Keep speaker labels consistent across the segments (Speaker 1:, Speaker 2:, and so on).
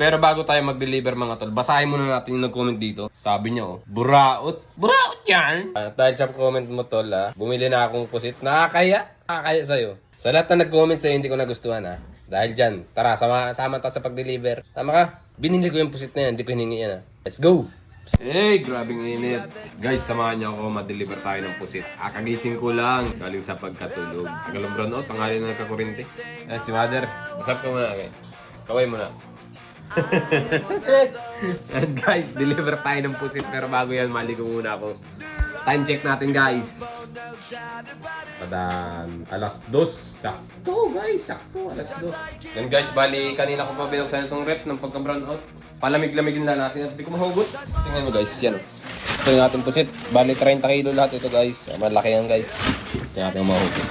Speaker 1: Pero bago tayo mag-deliver mga tol, basahin muna natin yung nag-comment dito. Sabi niya buraot. Buraot yan! Dahil sa comment mo tol bumili na akong pusit. Nakakaya sa'yo. Sa lahat na nag-comment sa'yo, hindi ko nagustuhan Dahil dyan, tara, sama tayo sa pag-deliver. Tama ka? Binili ko yung pusit na yan, hindi ko hiningi yan Let's go! Hey, grabing init. Guys, samahan niyo ako, ma-deliver tayo ng pusit. Kagising ko lang, galing sa pagkatulog. Tagalombran tanghali na nagkakurente. Si mother, usap ka muna kay. Kaway muna. And guys, deliver tayo ng pusit. Pero bago yan, maligo muna ako. Time check natin guys. Padan, alas 2. Sakto guys, sakto. Alas 2. Yan guys, bali kanina ko pa binuksan itong rep ng pagka-brown out. Palamig-lamigin lang natin at hindi ko mahugot. Tingnan mo guys, yan. Ito yung ating pusit. Bali 30 kilo lahat ito guys. Malaki yan guys. Ito yung ating mahugot.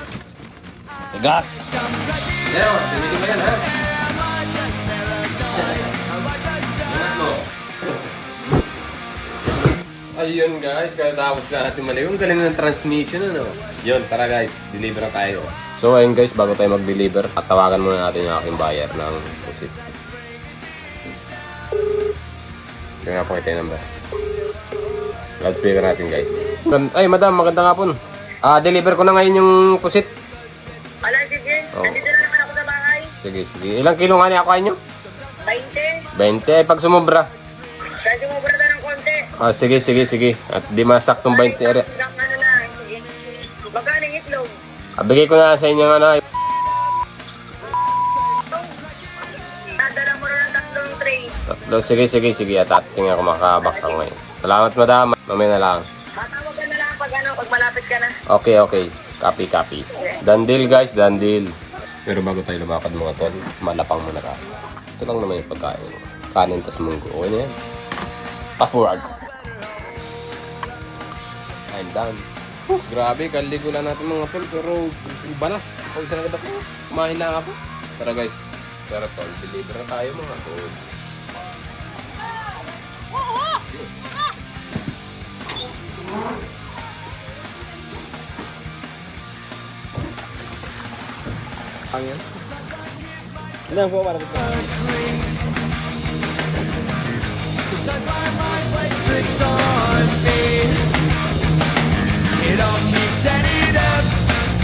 Speaker 1: Gas! Yan, pinili mo yan Ayun guys, kaya tapos na natin mali. Yung galing ng transmission Yun, tara guys, deliver na tayo. So ayun guys, bago tayo mag-deliver, tawagan muna natin yung aking buyer ng pusit. Ito nga po ito yung number. Loudspeaker natin guys. Ay madam, magandang hapon. Deliver ko na ngayon yung pusit.
Speaker 2: Wala, sige. Nandito na naman ako sa bahay.
Speaker 1: Sige. Ilang kilo nga niya ako nyo?
Speaker 2: 20.
Speaker 1: 20, pag sumubra.
Speaker 2: Kasi mo ba ng konti?
Speaker 1: Sige. At di masaktong 20 ere.
Speaker 2: Ano na, sige. Magkano yung itlog?
Speaker 1: Bigay ko na sa inyo
Speaker 2: Dadala mo na ng 3 tray.
Speaker 1: Sige. At ating ako makabaksa ngayon. Salamat madam. Mamaya na lang.
Speaker 2: Matawag ka na lang pag malapit ka na.
Speaker 1: Okay. Copy. Done deal guys, done deal. Pero bago tayo lumakad mga tol, malapang muna ka. Ito lang naman yung pagkain. Kanin tas munggo. Okay na yan. Paswag. I'm done. Grabe, kaligo lang natin mga tol. Pero balas. Pag sinagad ako, kumain lang ako. Tara guys. Tara tol, deliver na tayo mga tol. Ang yan? Ilan po para dito?
Speaker 3: Sometimes my mind plays tricks on me. It all keeps ending up.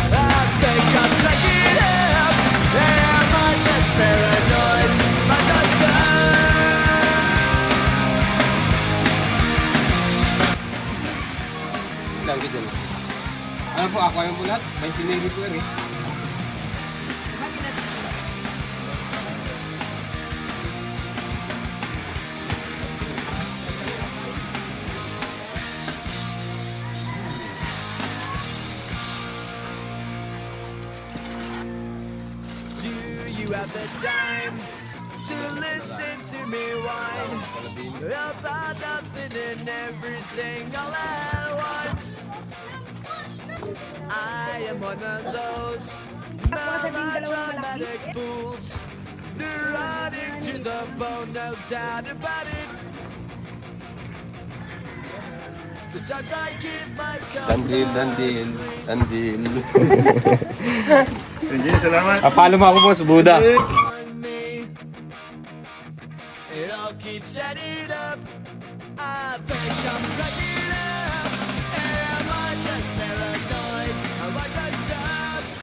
Speaker 3: I think I'm taking up. Am I just paranoid? But the
Speaker 1: Ilang kita na. Ano po, ako yung bulat? 20 ml po yan
Speaker 3: Do you have the time to listen to me whine about nothing and everything all at once? I am one of those melodramatic fools, neurotic to the bone, no doubt about it. Sometimes I give myself
Speaker 1: Dandil.
Speaker 4: Sige, salamat.
Speaker 1: Follow mo ako boss, Buda.
Speaker 3: on me. It all keeps adding up. I think I'm cracking up.